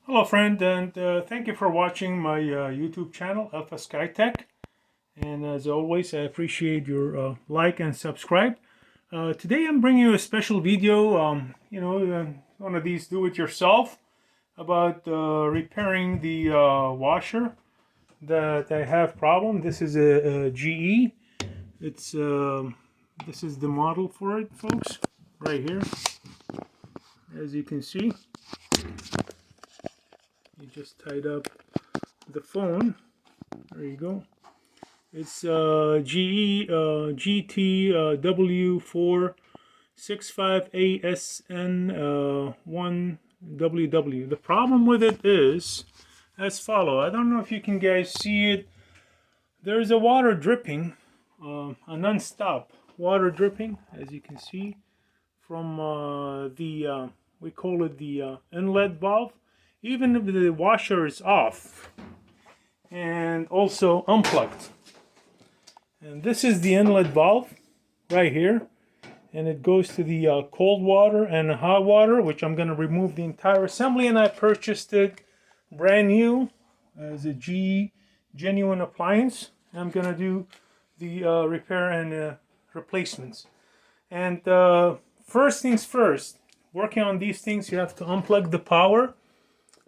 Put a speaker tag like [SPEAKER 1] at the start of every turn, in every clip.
[SPEAKER 1] Hello friend, and thank you for watching my YouTube channel, Alpha Skytech. And as always, I appreciate your like and subscribe. Today I'm bringing you a special video, one of these do-it-yourself, about repairing the washer that I have problem. This is a GE. It's this is the model for it, folks, right here. As you can see, you just tied up the phone. There you go. It's GE GTW465ASN1WW. The problem with it is as follow. I don't know if you can guys see it. There's a water dripping, a non-stop water dripping, as you can see from we call it the inlet valve. Even if the washer is off and also unplugged. And this is the inlet valve right here, and it goes to the cold water and hot water, which I'm going to remove the entire assembly, and I purchased it brand new as a GE genuine appliance. I'm going to do the repair and replacements. And first things first, working on these things, you have to unplug the power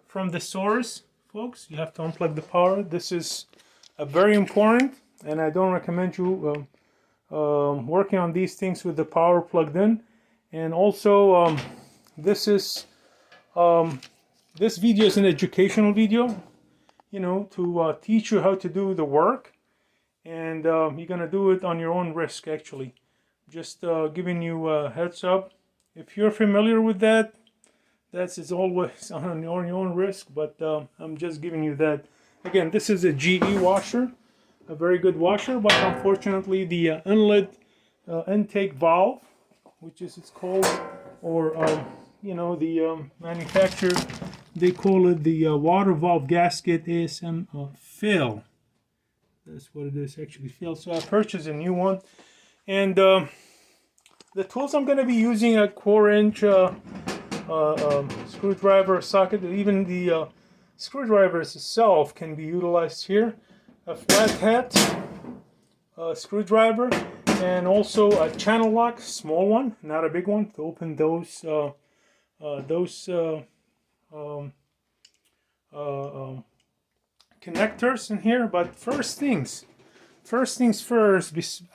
[SPEAKER 1] from the source, folks. You have to unplug the power. This is very important, and I don't recommend you working on these things with the power plugged in. And also, this video is an educational video, to teach you how to do the work, and you're gonna do it on your own risk. Actually, just giving you a heads up. If you're familiar with that, is always on your own risk, but I'm just giving you that. Again, this is a GE washer, a very good washer, but unfortunately the inlet intake valve, which is it's called, or the manufacturer, they call it the water valve gasket ASM fail. That's what it is, actually fail. So I purchased a new one, and the tools I'm going to be using, a 4-inch screwdriver socket. Even the screwdrivers itself can be utilized here. A flat head screwdriver, and also a channel lock, small one, not a big one, to open those connectors in here. But first things first,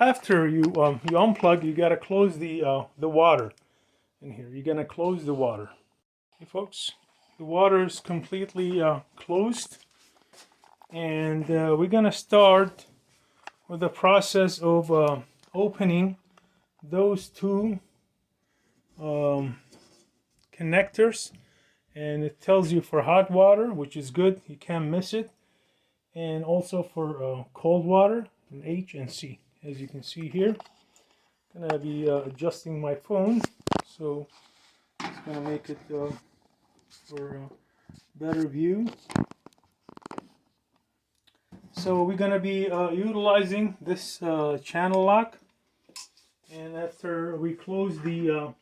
[SPEAKER 1] after you unplug, you gotta close the water in here. You're gonna close the water. Okay, folks, the water is completely closed, and we're gonna start with the process of opening those two connectors. And it tells you for hot water, which is good, you can't miss it, and also for cold water, an H and C. As you can see here, I'm gonna be adjusting my phone, so it's gonna make it for a better view. So we're gonna be utilizing this channel lock, and after we close the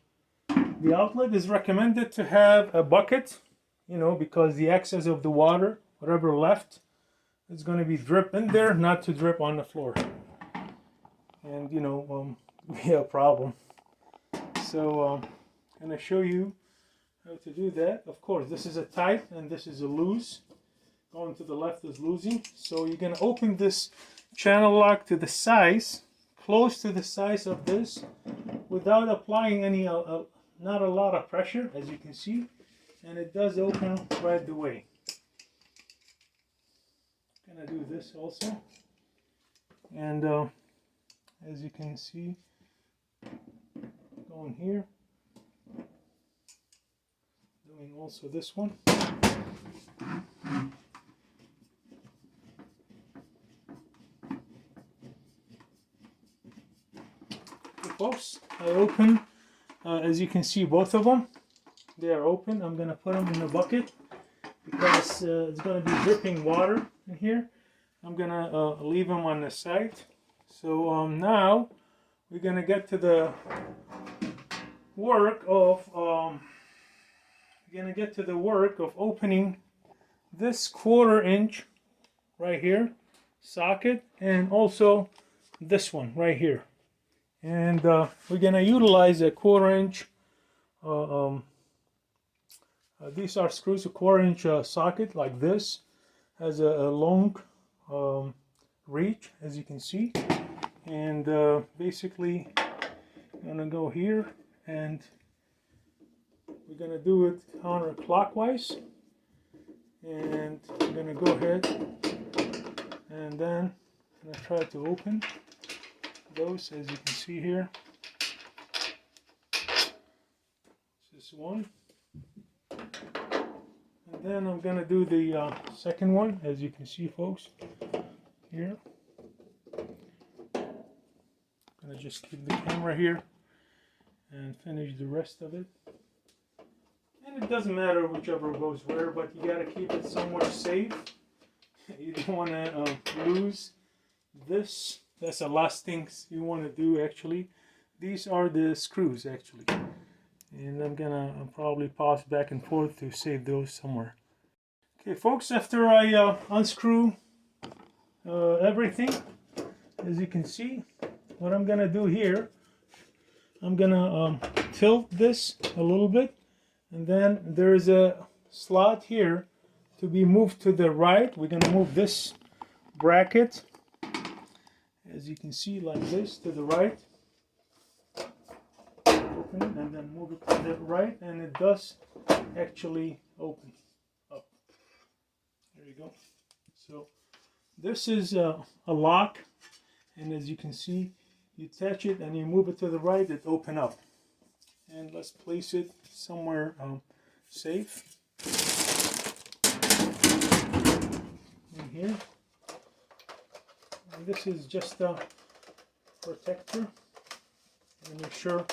[SPEAKER 1] outlet, is recommended to have a bucket, because the excess of the water, whatever left, is going to be drip in there, not to drip on the floor, and be a problem. So I'm going to show you how to do that. Of course, this is a tight and this is a loose. Going to the left is losing. So you're going to open this channel lock to the size, close to the size of this, without applying any not a lot of pressure, as you can see, and it does open right the way. I'm gonna do this also, and as you can see, going here, doing also this one. Okay, folks, I open. As you can see, both of them, they are open. I'm going to put them in a bucket because it's going to be dripping water in here. I'm going to leave them on the side. So now we're going to get to the work of opening this 1/4 inch right here socket, and also this one right here. And we're gonna utilize a 1/4 inch. These are screws, a 1/4 inch socket like this, has a long reach, as you can see. And basically, I'm gonna go here, and we're gonna do it counterclockwise. And I'm gonna go ahead, and then I'm gonna try to open those, as you can see here. This one, and then I'm gonna do the second one, as you can see, folks, here. I'm gonna just keep the camera here and finish the rest of it. And it doesn't matter whichever goes where, but you gotta keep it somewhere safe. You don't want to lose this. That's the last things you want to do, actually. These are the screws, actually. And I'm gonna probably pause back and forth to save those somewhere. Okay, folks, after I unscrew everything, as you can see, what I'm gonna do here, I'm gonna tilt this a little bit, and then there's a slot here to be moved to the right. We're gonna move this bracket, as you can see, like this, to the right. Open it and then move it to the right, and it does actually open up. There you go. So this is a lock, and as you can see, you attach it and you move it to the right, it opens up. And let's place it somewhere safe in here. And this is just a protector, and make sure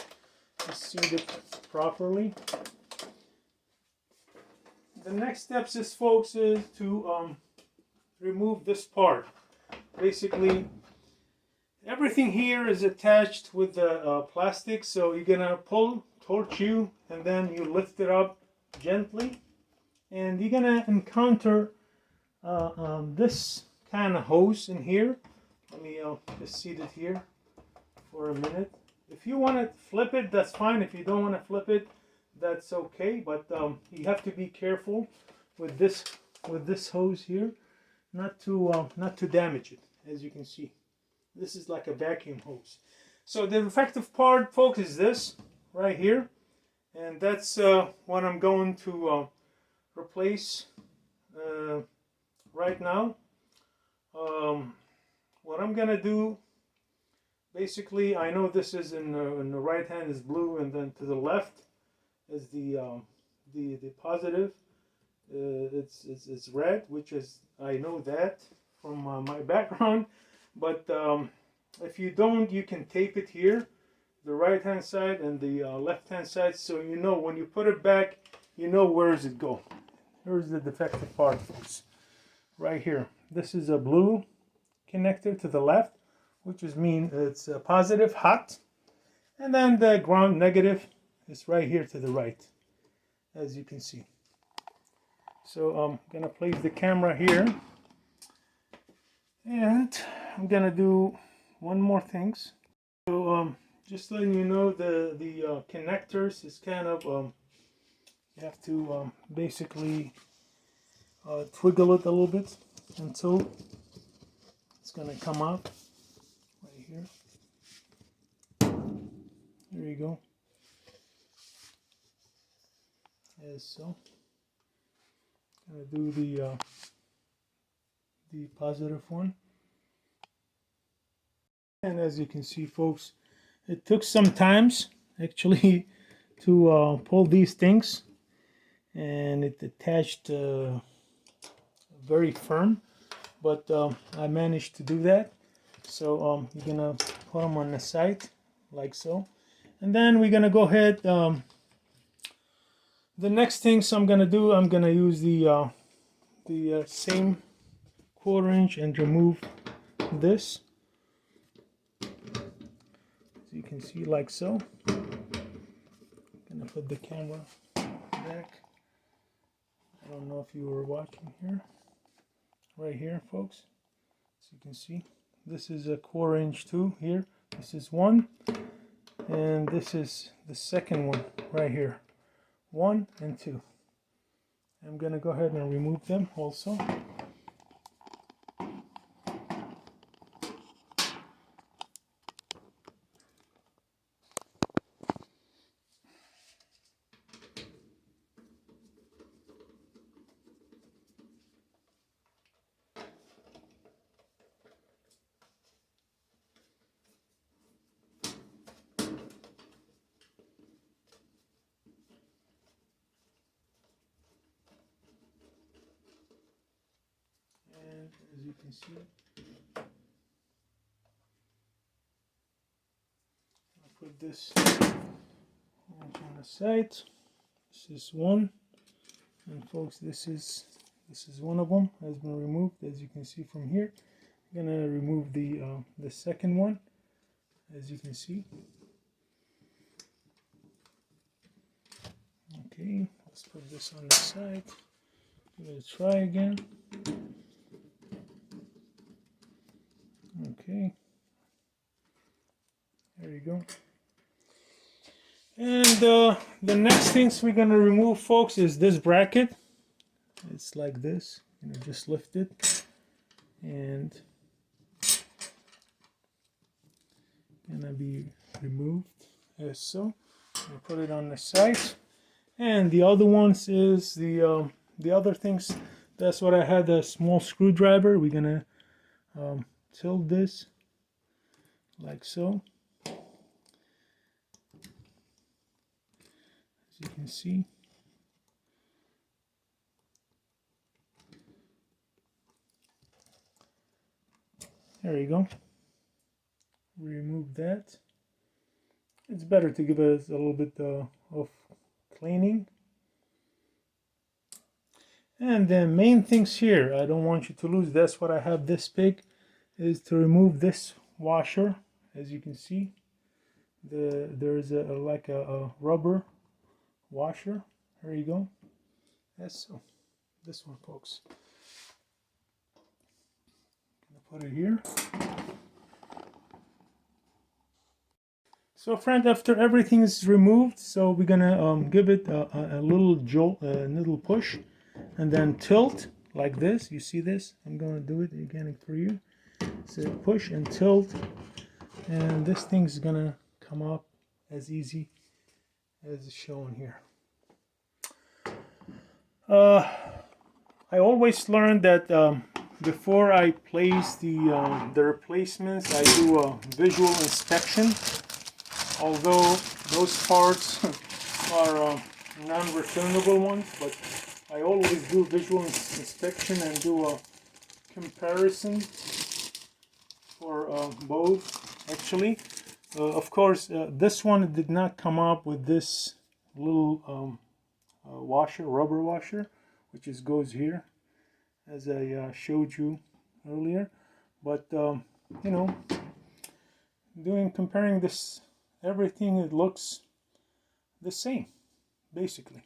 [SPEAKER 1] it's seated properly. The next steps is, folks, is to remove this part. Basically, everything here is attached with the plastic, so you're gonna pull towards you, and then you lift it up gently, and you're gonna encounter this kind of hose in here. Let me just seat it here for a minute. If you want to flip it, that's fine. If you don't want to flip it, that's okay. But you have to be careful with this hose here, not to damage it. As you can see, this is like a vacuum hose. So the defective part, folks, is this right here, and that's what I'm going to replace right now. What I'm gonna do, basically, I know this is in the right hand is blue, and then to the left is the positive. It's red, which is, I know that from my background. But if you don't, you can tape it here, the right hand side and the left hand side, so you know when you put it back, you know where does it go. Here's the defective part, folks, right here. This is a blue connector to the left, which is mean it's a positive, hot, and then the ground negative is right here to the right, as you can see. So I'm gonna place the camera here, and I'm gonna do one more things. So just letting you know, the connectors is kind of you have to basically twiggle it a little bit until it's gonna come out right here. There you go. As so. Gonna do the positive one. And as you can see, folks, it took some times actually to pull these things, and it attached very firm, but I managed to do that. So you're gonna put them on the side like so, and then we're gonna go ahead. The next things I'm gonna do, I'm gonna use the same 1/4 inch and remove this, as you can see, like so. I'm gonna put the camera back I don't know if you were watching here, right here, folks. As you can see, this is a 1/4 inch too here. This is one, and this is the second one right here. 1 and 2. I'm gonna go ahead and remove them also. And as you can see, I'll put this on the side. This is one, and folks, this is one of them has been removed, as you can see from here. I'm gonna remove the second one, as you can see. Okay, let's put this on the side. Give it a try again. Okay, there you go. And the next things we're gonna remove, folks, is this bracket. It's like this, you know, just lift it, and gonna be removed as so. I'll put it on the side. And the other ones is the other things. That's what I had, a small screwdriver. We're gonna tilt this like so. As you can see. There you go. Remove that. It's better to give it a little bit of cleaning. And the main things here, I don't want you to lose. That's what I have this big, is to remove this washer. As you can see, there's like a rubber washer. There you go. That's so. This one, folks. Gonna put it here. So, friend, after everything is removed, so we're gonna give it a little jolt, a little push, and then tilt like this. You see this? I'm gonna do it again for you. So push and tilt, and this thing's gonna come up as easy as shown here. I always learned that before I place the replacements, I do a visual inspection. Although those parts are non-returnable ones, but I always do visual inspection and do a comparison for both. Actually, of course, this one did not come up with this little washer, rubber washer, which goes here, as I showed you earlier. But you know, comparing this, everything, it looks the same, basically.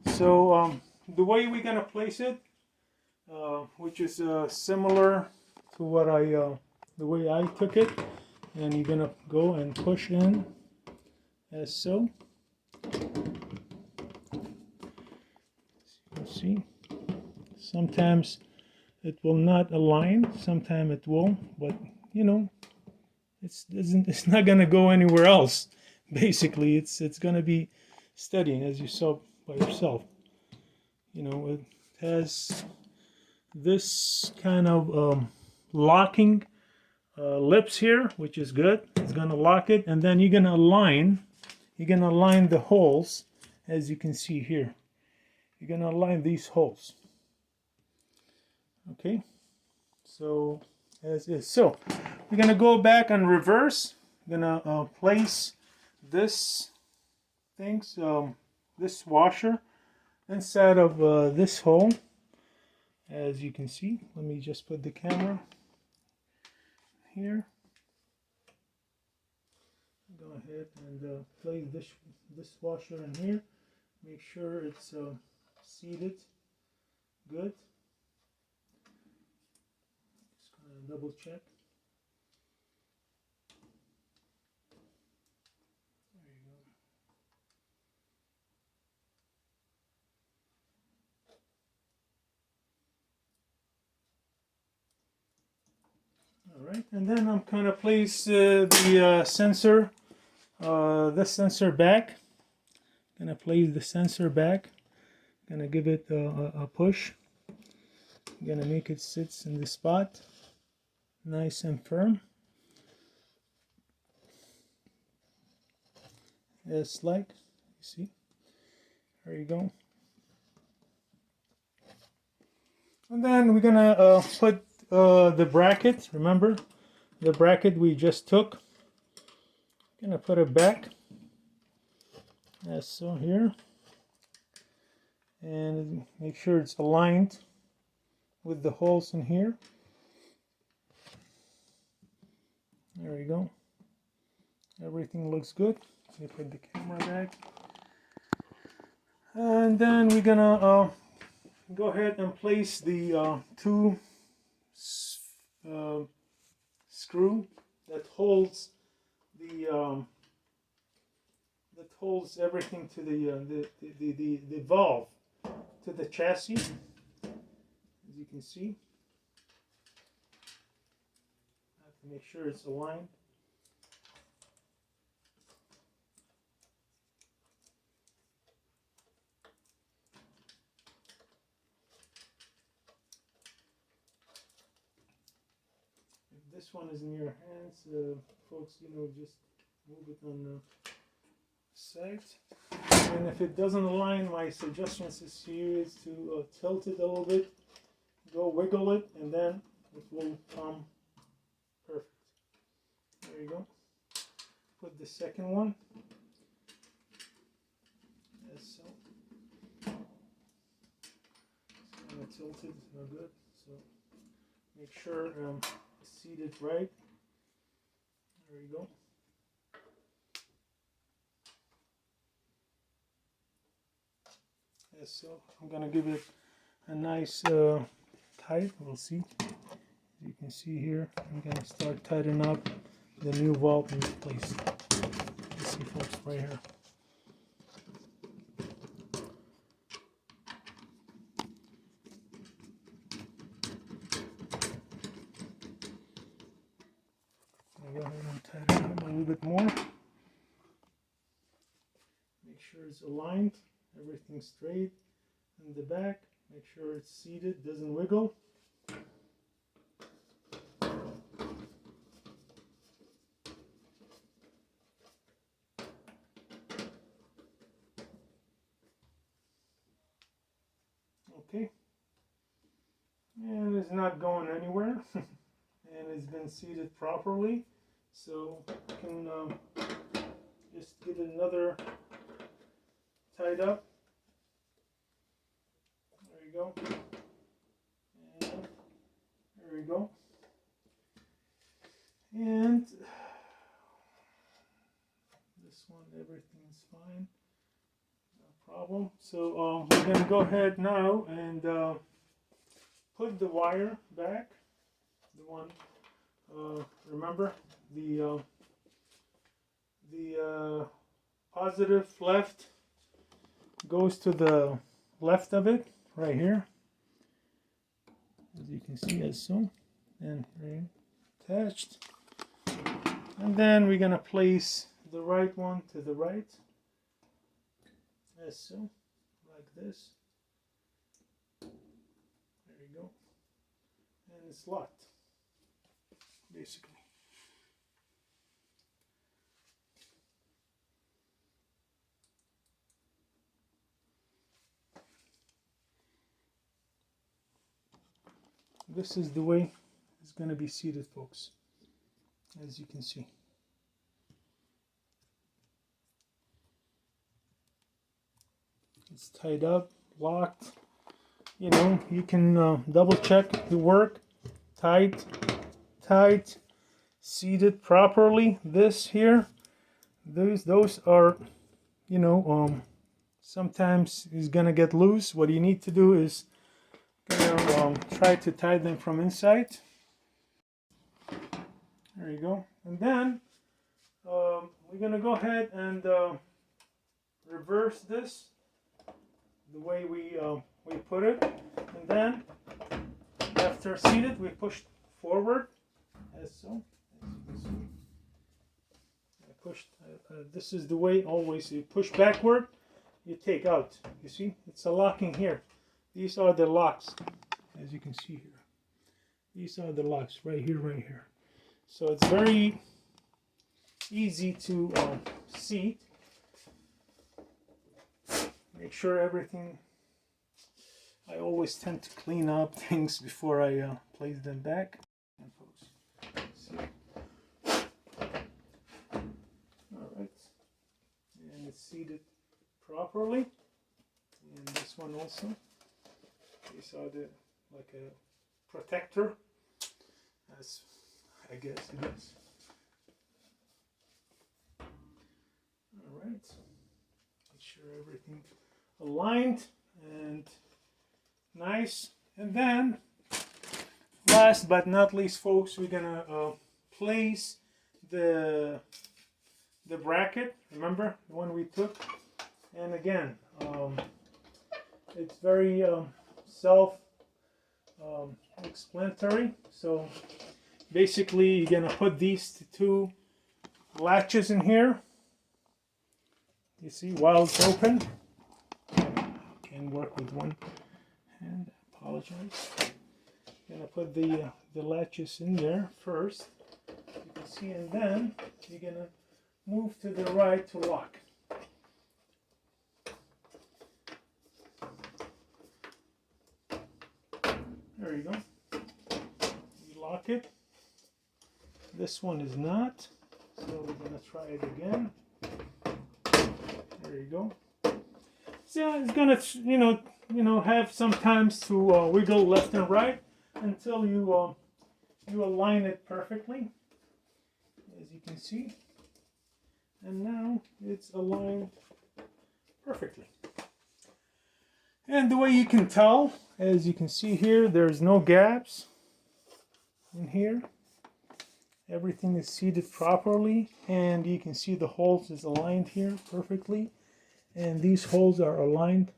[SPEAKER 1] So the way we're gonna place it, which is similar to what the way I took it, and you're gonna go and push in as so. As you can see, sometimes it will not align, sometimes it will, but you know, it's not gonna go anywhere else. Basically, it's gonna be steady, as you saw by yourself. You know, it has this kind of locking lips here, which is good. It's gonna lock it, and then you're gonna align the holes, as you can see here. You're gonna align these holes. Okay, so as is. So we're gonna go back and reverse. We're gonna place this this washer inside of this hole, as you can see. Let me just put the camera here. Go ahead and place this washer in here. Make sure it's seated good. Just gonna double check. There you go. All right, and then I'm gonna place the sensor, this sensor back. Gonna place the sensor back. Gonna give it a push. Gonna make it sit in the spot, nice and firm. Just like you see. There you go. And then we're gonna put the bracket. Remember the bracket we just took. Gonna put it back. As so here, and make sure it's aligned with the holes in here. There we go. Everything looks good. Let me put the camera back. And then we're gonna go ahead and place the two screw that holds everything to the valve to the chassis, as you can see. I have to make sure it's aligned. If this one is in your hands, folks, just move it on the side. And if it doesn't align, my suggestion is to tilt it a little bit, go wiggle it, and then it will come perfect. There you go. Put the second one, as so. It's kind of tilted, it's not good. So make sure it's seated right. There you go. So I'm gonna give it a nice tight. We'll see. As you can see here, I'm gonna start tightening up the new valve in place. Let's see, folks, right here. I'll go ahead and tighten up a little bit more. Make sure it's aligned. Everything straight in the back. Make sure it's seated, doesn't wiggle. Okay. And it's not going anywhere. And it's been seated properly. So you can just give it another tied up. There you go. And there we go. And this one, everything's fine. No problem. So we're going to go ahead now and put the wire back. The one, remember, the positive left goes to the left of it, right here, as you can see, as so, and attached. And then we're gonna place the right one to the right, as so, like this. There you go, and it's locked, basically. This is the way it's going to be seated, folks, as you can see. It's tied up, locked. You can double check the work. Tight, seated properly. This here, those are, sometimes it's gonna get loose. What you need to do is try to tie them from inside. There you go. And then we're gonna go ahead and reverse this the way we put it, and then after seated we push forward as so. As you can see, I pushed. This is the way always. You push backward, you take out. You see, it's a locking here. These are the locks, as you can see here. These are the locks right here, right here. So it's very easy to seat. Make sure everything. I always tend to clean up things before I place them back. Alright, and it's seated properly. And this one also. These are the like a protector, as I guess it is. Alright, make sure everything aligned and nice. And then last but not least, folks, we're gonna place the bracket. Remember the one we took? And again, it's very self-explanatory. So basically, you're gonna put these two latches in here. You see, while it's open, can work with one hand. Apologize. Gonna put the latches in there first. You can see, and then you're gonna move to the right to lock. There you go. You lock it. This one is not, so we're gonna try it again. There you go. So it's gonna, have sometimes to wiggle left and right until you align it perfectly, as you can see. And now it's aligned perfectly. And the way you can tell, as you can see here, there's no gaps in here. Everything is seated properly, and you can see the holes is aligned here perfectly. And these holes are aligned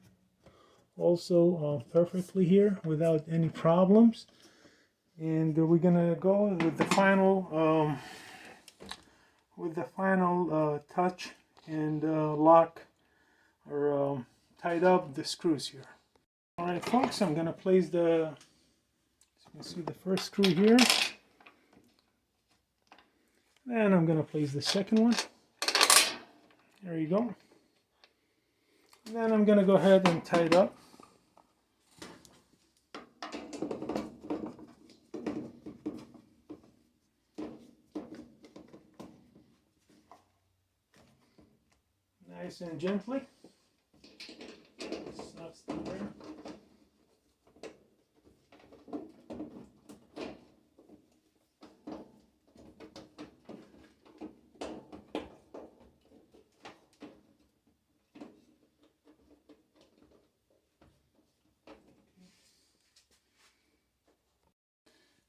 [SPEAKER 1] also perfectly here without any problems. And we're gonna go with the final touch and lock or tied up the screws here. All right, folks, I'm gonna place as you can see, the first screw here. Then I'm gonna place the second one. There you go. And then I'm gonna go ahead and tie it up. Nice and gently. It's not still there.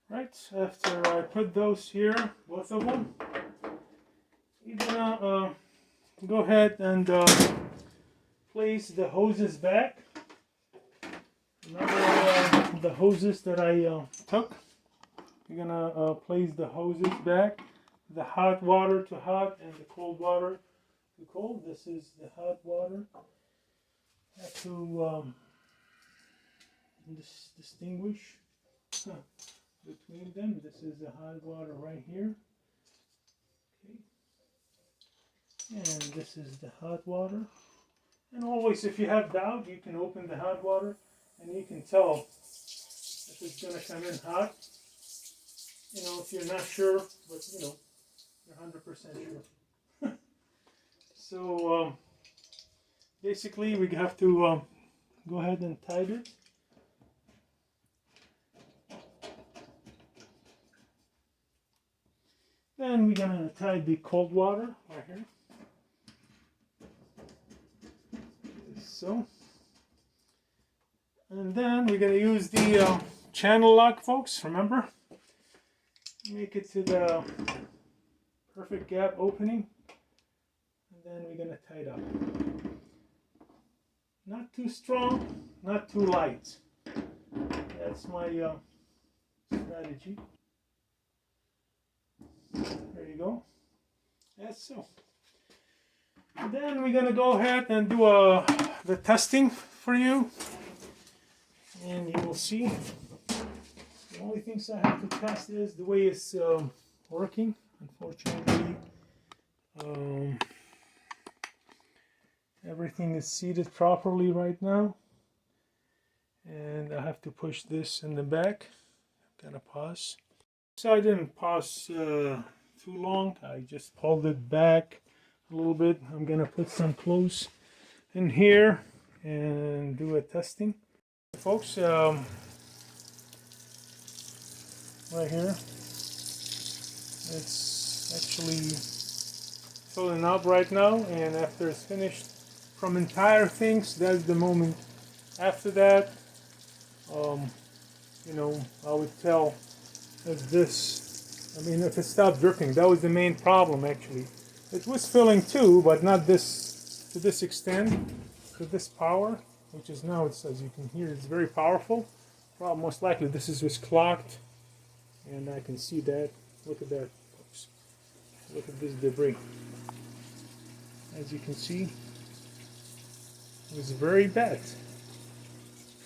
[SPEAKER 1] Right, after I put those here, both of them, you're gonna go ahead and place the hoses back. Remember the hoses that I took? You're gonna place the hoses back, the hot water to hot and the cold water to cold. This is the hot water. Have to distinguish between them. This is the hot water right here. Okay. And this is the hot water. And always, if you have doubt, you can open the hot water and you can tell if it's going to come in hot. If you're not sure, but you're 100% sure. So basically, we have to go ahead and tighten it. Then we're going to tie the cold water right here. so. And then we're going to use the channel lock, folks. Remember? Make it to the perfect gap opening. And then we're going to tie it up. Not too strong, not too light. That's my strategy. There you go. That's so. And then we're going to go ahead and do the testing for you. And you will see. The only things I have to test is the way it's working. Unfortunately, everything is seated properly right now. And I have to push this in the back. I'm gonna pause. So I didn't pause too long. I just pulled it back a little bit. I'm gonna put some clothes in here and do a testing. Folks, right here, it's actually filling up right now, and after it's finished from entire things, that's the moment. After that, you know, I would tell if this, I mean, if it stopped dripping. That was the main problem, actually. It was filling too, but not this, to this extent, to this power, which is now, it's, as you can hear, it's very powerful. Well, most likely this is just clogged, and I can see that. Look at that, folks. Look at this debris. As you can see, it was very bad.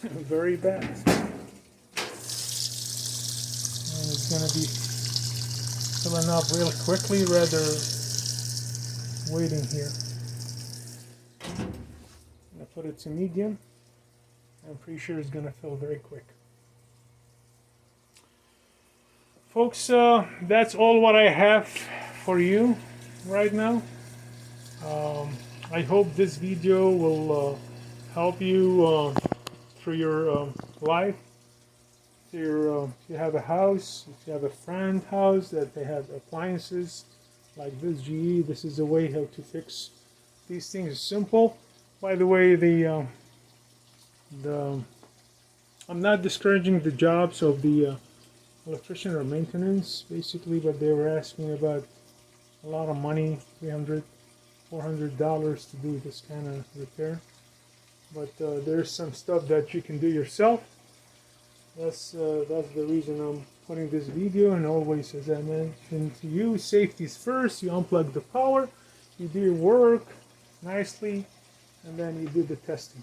[SPEAKER 1] Very bad. And it's going to be filling up real quickly, rather waiting here. I'm going to put it to medium. I'm pretty sure it's going to fill very quick. Folks, that's all what I have for you right now. I hope this video will help you through your life. If you have a house, if you have a friend house that they have appliances like this GE, this is a way how to fix these things. It's simple. By the way, I'm not discouraging the jobs of the electrician or maintenance, basically, but they were asking about a lot of money, $300, $400 to do this kind of repair. But there's some stuff that you can do yourself. That's the reason I'm putting this video. And always, as I mentioned to you, safety is first. You unplug the power, you do your work nicely, and then you do the testing.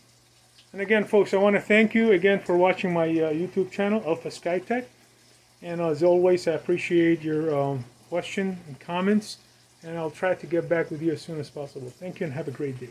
[SPEAKER 1] And again, folks, I want to thank you again for watching my YouTube channel, Alpha SkyTech. And as always, I appreciate your questions and comments, and I'll try to get back with you as soon as possible. Thank you and have a great day.